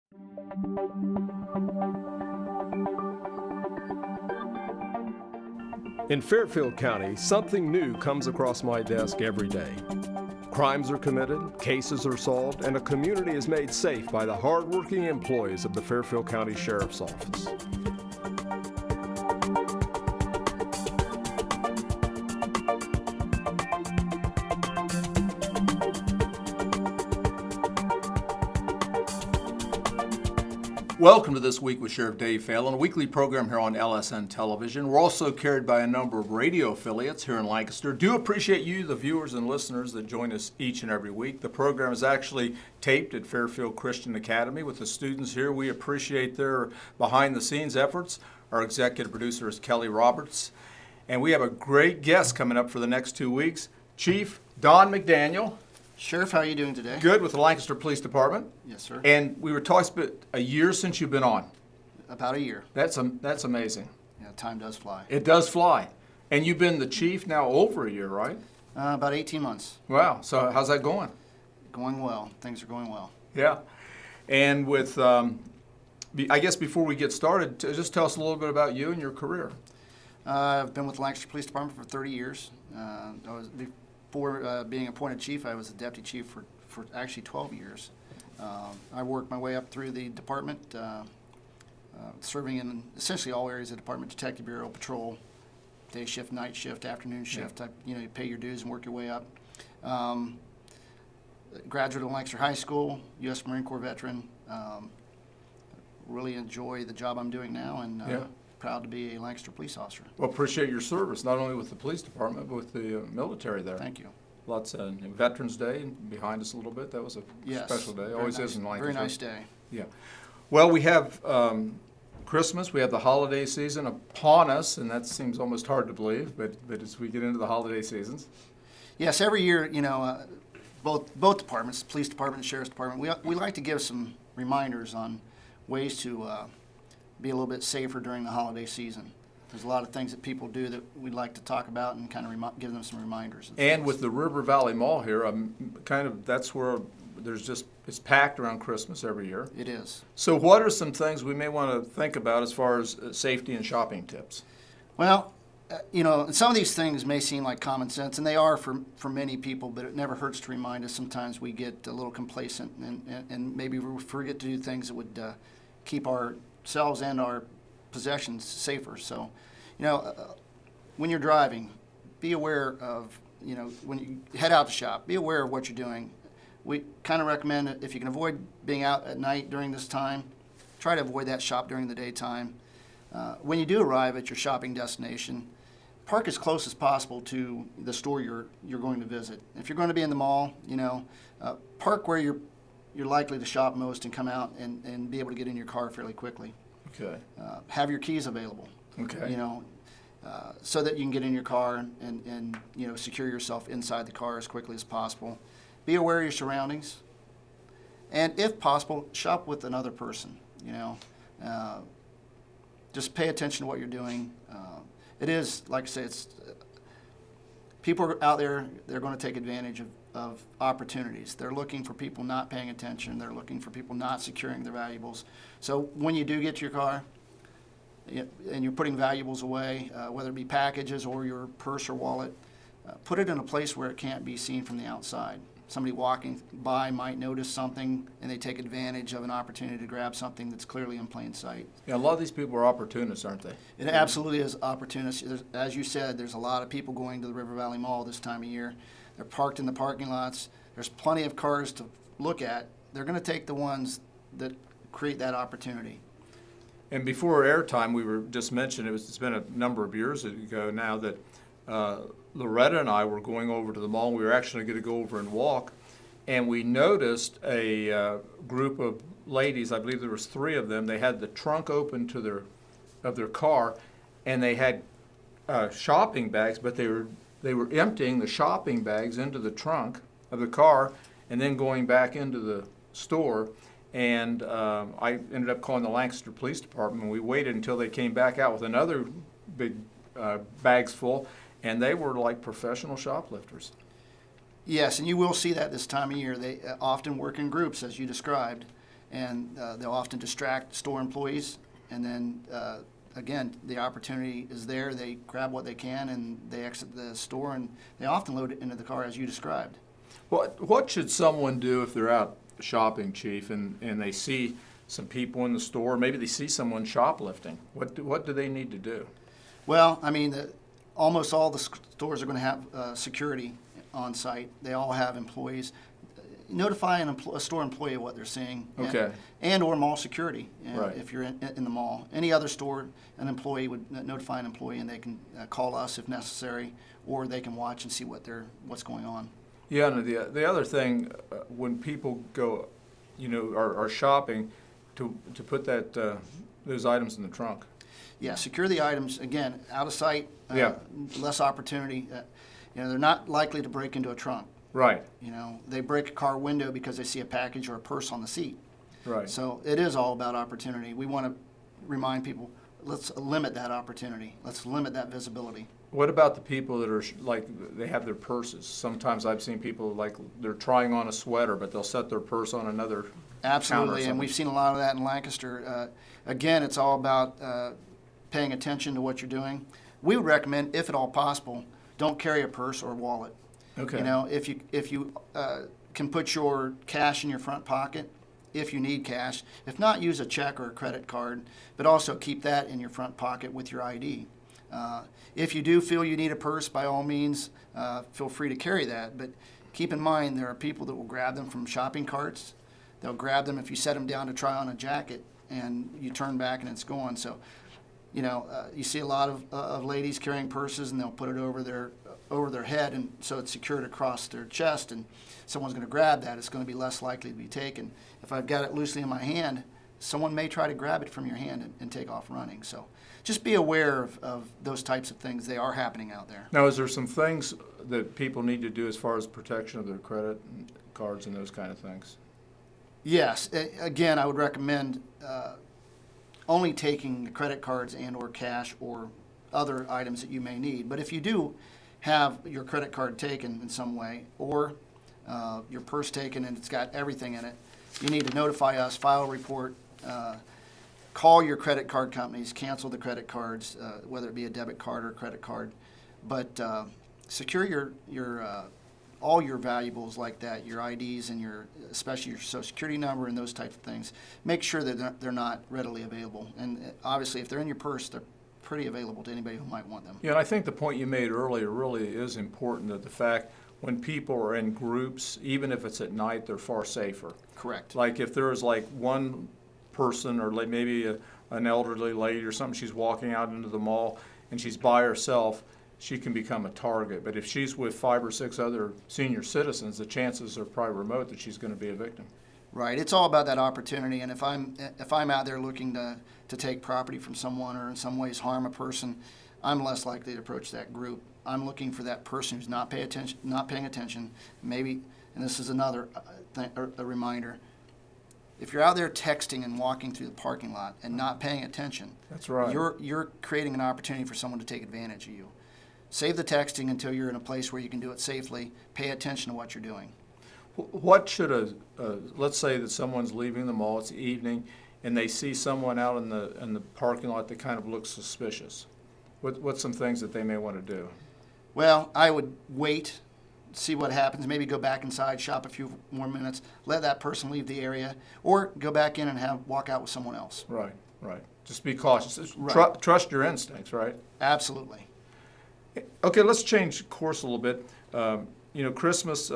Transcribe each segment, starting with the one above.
In Fairfield County, something new comes across my desk every day. Crimes are committed, cases are solved, and a community is made safe by the hardworking employees of the Fairfield County Sheriff's Office. Welcome to This Week with Sheriff Dave Phelan, a weekly program here on LSN Television. We're also carried by a number of radio affiliates here in Lancaster. Do appreciate you, the viewers and listeners that join us each and every week. The program is actually taped at Fairfield Christian Academy with the students here. We appreciate their behind-the-scenes efforts. Our executive producer is Kelly Roberts. And we have a great guest coming up for the next 2 weeks, Chief Don McDaniel. Sheriff, how are you doing today? Good, with the Lancaster Police Department. Yes, sir. And we were talking about a year since you've been on. About a year. That's amazing. Yeah, time does fly. It does fly. And you've been the chief now over a year, right? About 18 months. Wow. So how's that going? Going well. Things are going well. Yeah. And with, I guess before we get started, just tell us a little bit about you and your career. I've been with the Lancaster Police Department for 30 years. Before being appointed chief, I was a deputy chief for actually 12 years. I worked my way up through the department, serving in essentially all areas of the department: Detective Bureau, patrol, day shift, night shift, afternoon shift. Yeah. You pay your dues and work your way up. Graduate of Lancaster High School, U.S. Marine Corps veteran. Really enjoy the job I'm doing now, and proud to be a Lancaster police officer. Well, appreciate your service, not only with the police department, but with the military there. Thank you. Lots of Veterans Day behind us a little bit. That was a special day. Always is in Lancaster. Very nice day. Yeah. Well, we have Christmas. We have the holiday season upon us, and that seems almost hard to believe, but as we get into the holiday seasons. Yes, every year, both departments, police department and sheriff's department, we like to give some reminders on ways to be a little bit safer during the holiday season. There's a lot of things that people do that we'd like to talk about and kind of give them some reminders. And with the River Valley Mall here, that's where it's packed around Christmas every year. It is. So what are some things we may want to think about as far as safety and shopping tips? Well, some of these things may seem like common sense, and they are for many people, but it never hurts to remind us. Sometimes we get a little complacent and maybe we forget to do things that would keep ourselves and our possessions safer. So, when you're driving, be aware of, when you head out to shop, be aware of what you're doing. We kind of recommend that if you can avoid being out at night during this time, try to avoid that shop during the daytime. When you do arrive at your shopping destination, park as close as possible to the store you're going to visit. If you're going to be in the mall, park where you're likely to shop most and come out and be able to get in your car fairly quickly. Okay. Have your keys available. Okay. So that you can get in your car and secure yourself inside the car as quickly as possible. Be aware of your surroundings, and if possible, shop with another person. Just pay attention to what you're doing. It is, like I say, people are out there. They're going to take advantage of opportunities. They're looking for people not paying attention. They're looking for people not securing their valuables. So when you do get to your car and you're putting valuables away, whether it be packages or your purse or wallet, put it in a place where it can't be seen from the outside. Somebody walking by might notice something and they take advantage of an opportunity to grab something that's clearly in plain sight. Yeah, a lot of these people are opportunists, aren't they? It absolutely is opportunists. As you said, there's a lot of people going to the River Valley Mall this time of year. They're parked in the parking lots. There's plenty of cars to look at. They're going to take the ones that create that opportunity. And before airtime, we were just mentioning, it's been a number of years ago now that Loretta and I were going over to the mall. We were actually going to go over and walk, and we noticed a group of ladies. I believe there was 3 of them. They had the trunk open to their car, and they had shopping bags, but they were emptying the shopping bags into the trunk of the car and then going back into the store. And I ended up calling the Lancaster Police Department, and we waited until they came back out with another big bags full, and they were like professional shoplifters. Yes, and you will see that this time of year. They often work in groups, as you described, and they'll often distract store employees, and then again, the opportunity is there. They grab what they can and they exit the store, and they often load it into the car as you described. What should someone do if they're out shopping, Chief, and they see some people in the store, maybe they see someone shoplifting? What do they need to do? Well, I mean, almost all the stores are going to have security on site. They all have employees. Notify a store employee of what they're seeing. Okay. And or mall security, Right. if you're in the mall. Any other store, an employee would notify an employee, and they can call us if necessary, or they can watch and see what's going on. Yeah, and the other thing, when people go, are shopping, to put those items in the trunk. Yeah, secure the items, again, out of sight, Yeah. less opportunity. They're not likely to break into a trunk. Right. They break a car window because they see a package or a purse on the seat. Right. So it is all about opportunity. We want to remind people, let's limit that opportunity. Let's limit that visibility. What about the people that are they have their purses? Sometimes I've seen people they're trying on a sweater, but they'll set their purse on another Absolutely, counter. and we've seen a lot of that in Lancaster. Again, it's all about paying attention to what you're doing. We would recommend, if at all possible, don't carry a purse or wallet. Okay. If you can put your cash in your front pocket, if you need cash. If not, use a check or a credit card, but also keep that in your front pocket with your ID. If you do feel you need a purse, by all means, feel free to carry that. But keep in mind, there are people that will grab them from shopping carts. They'll grab them if you set them down to try on a jacket, and you turn back and it's gone. So, you see a lot of ladies carrying purses, and they'll put it over their head, and so it's secured across their chest, and someone's going to grab that. It's going to be less likely to be taken. If I've got it loosely in my hand, someone may try to grab it from your hand and take off running. So just be aware of those types of things. They are happening out there. Now, is there some things that people need to do as far as protection of their credit cards and those kind of things? Yes. Again, I would recommend only taking the credit cards and or cash or other items that you may need. But if you do have your credit card taken in some way, or your purse taken and it's got everything in it, you need to notify us, file a report, call your credit card companies, cancel the credit cards, whether it be a debit card or a credit card. But secure your all your valuables like that, your IDs and especially your Social Security number and those types of things. Make sure that they're not readily available. And obviously, if they're in your purse, they're pretty available to anybody who might want them. Yeah, and I think the point you made earlier really is important, that the fact when people are in groups, even if it's at night, they're far safer. Correct. Like if there's one person or maybe an elderly lady or something, she's walking out into the mall and she's by herself, she can become a target. But if she's with 5 or 6 other senior citizens, the chances are probably remote that she's going to be a victim. Right. It's all about that opportunity. And if I'm out there looking to take property from someone or in some ways harm a person, I'm less likely to approach that group. I'm looking for that person who's not paying attention. Maybe, and this is another a reminder. If you're out there texting and walking through the parking lot and not paying attention, that's right. You're creating an opportunity for someone to take advantage of you. Save the texting until you're in a place where you can do it safely. Pay attention to what you're doing. What should let's say that someone's leaving the mall, it's the evening, and they see someone out in the parking lot that kind of looks suspicious. What's some things that they may want to do? Well, I would wait, see what happens, maybe go back inside, shop a few more minutes, let that person leave the area, or go back in and walk out with someone else. Right. Just be cautious. Right. Trust your instincts, right? Absolutely. Okay, let's change course a little bit. Christmas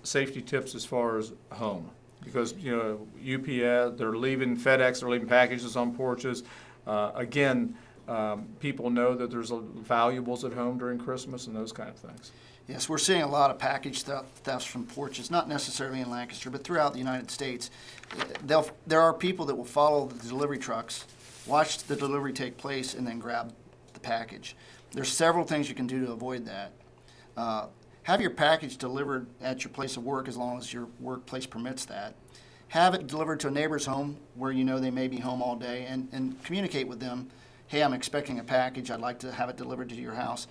safety tips as far as home, because UPS, they're leaving FedEx, they're leaving packages on porches. People know that there's valuables at home during Christmas and those kind of things. Yes, we're seeing a lot of package thefts from porches, not necessarily in Lancaster, but throughout the United States. There are people that will follow the delivery trucks, watch the delivery take place, and then grab the package. There's several things you can do to avoid that. Have your package delivered at your place of work as long as your workplace permits that. Have it delivered to a neighbor's home where you know they may be home all day, and communicate with them, hey, I'm expecting a package, I'd like to have it delivered to your house.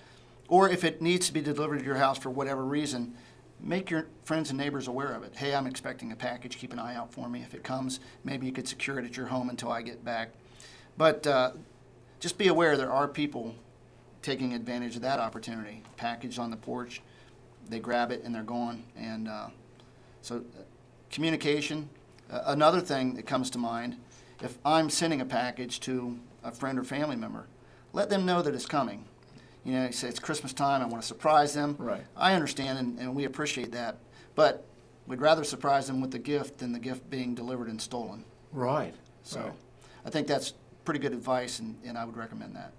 Or if it needs to be delivered to your house for whatever reason, make your friends and neighbors aware of it. Hey, I'm expecting a package. Keep an eye out for me. If it comes, maybe you could secure it at your home until I get back. But just be aware there are people taking advantage of that opportunity. Package on the porch, they grab it and they're gone. And so communication. Another thing that comes to mind, if I'm sending a package to a friend or family member, let them know that it's coming. You know, you say it's Christmas time, I want to surprise them. Right. I understand, and we appreciate that. But we'd rather surprise them with the gift than the gift being delivered and stolen. Right. So Right. I think that's pretty good advice, and I would recommend that.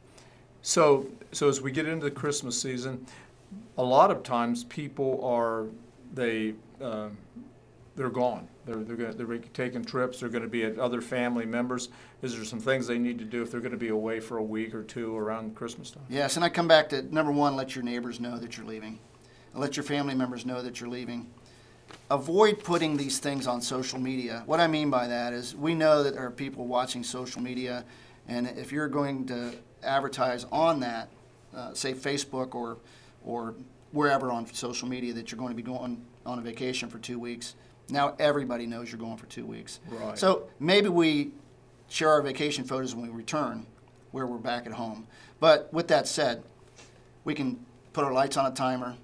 So as we get into the Christmas season, a lot of times people they're gone. They're taking trips. They're going to be at other family members. Is there some things they need to do if they're going to be away for a week or two around Christmas time? Yes, and I come back to number one: let your neighbors know that you're leaving. Let your family members know that you're leaving. Avoid putting these things on social media. What I mean by that is we know that there are people watching social media, and if you're going to advertise on that, say Facebook or wherever on social media that you're going to be going on a vacation for 2 weeks, now everybody knows you're going for 2 weeks. Right. So maybe we share our vacation photos when we return, where we're back at home. But with that said, we can put our lights on a timer.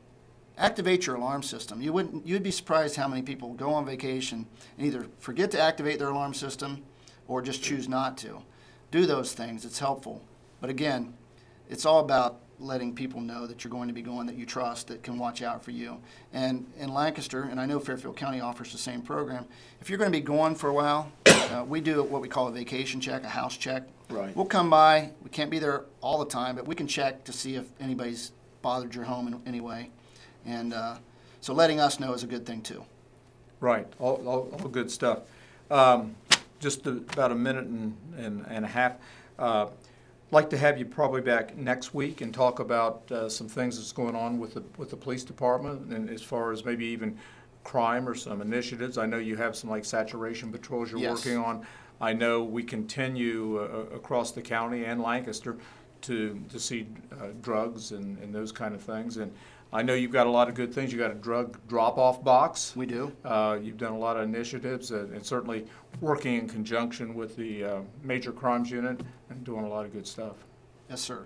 Activate your alarm system. You'd be surprised how many people go on vacation and either forget to activate their alarm system or just choose not to. Do those things. It's helpful. But again, it's all about letting people know that you're going to be going, that you trust, that can watch out for you. And in Lancaster, and I know Fairfield County offers the same program, if you're going to be going for a while, we do what we call a vacation check, a house check. Right. We'll come by. We can't be there all the time, but we can check to see if anybody's bothered your home in any way. And so letting us know is a good thing too. Right, all good stuff. Just about a minute and a half. I'd like to have you probably back next week and talk about some things that's going on with the police department, and as far as maybe even crime or some initiatives. I know you have some like saturation patrols you're Yes. working on. I know we continue across the county and Lancaster to see drugs and those kind of things. And I know you've got a lot of good things. You've got a drug drop-off box. We do. You've done a lot of initiatives and certainly working in conjunction with the Major Crimes Unit and doing a lot of good stuff. Yes, sir.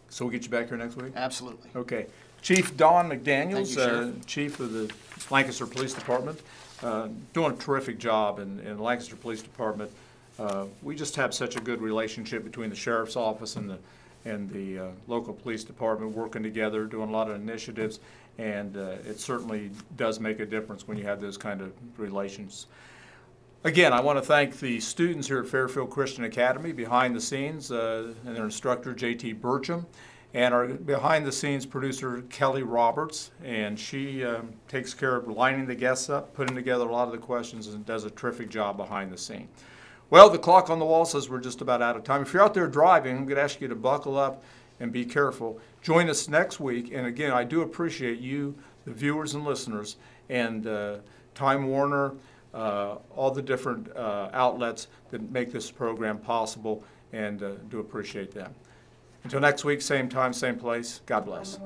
So we'll get you back here next week? Absolutely. Okay. Chief Don McDaniel, Thank you, Sheriff. Chief of the Lancaster Police Department, doing a terrific job in the Lancaster Police Department. We just have such a good relationship between the Sheriff's Office and the local police department, working together, doing a lot of initiatives, and it certainly does make a difference when you have those kind of relations. Again, I want to thank the students here at Fairfield Christian Academy behind the scenes, and their instructor, J.T. Burcham, and our behind-the-scenes producer, Kelly Roberts, and she takes care of lining the guests up, putting together a lot of the questions, and does a terrific job behind the scene. Well, the clock on the wall says we're just about out of time. If you're out there driving, I'm going to ask you to buckle up and be careful. Join us next week. And again, I do appreciate you, the viewers and listeners, and Time Warner, all the different outlets that make this program possible, and do appreciate them. Until next week, same time, same place. God bless.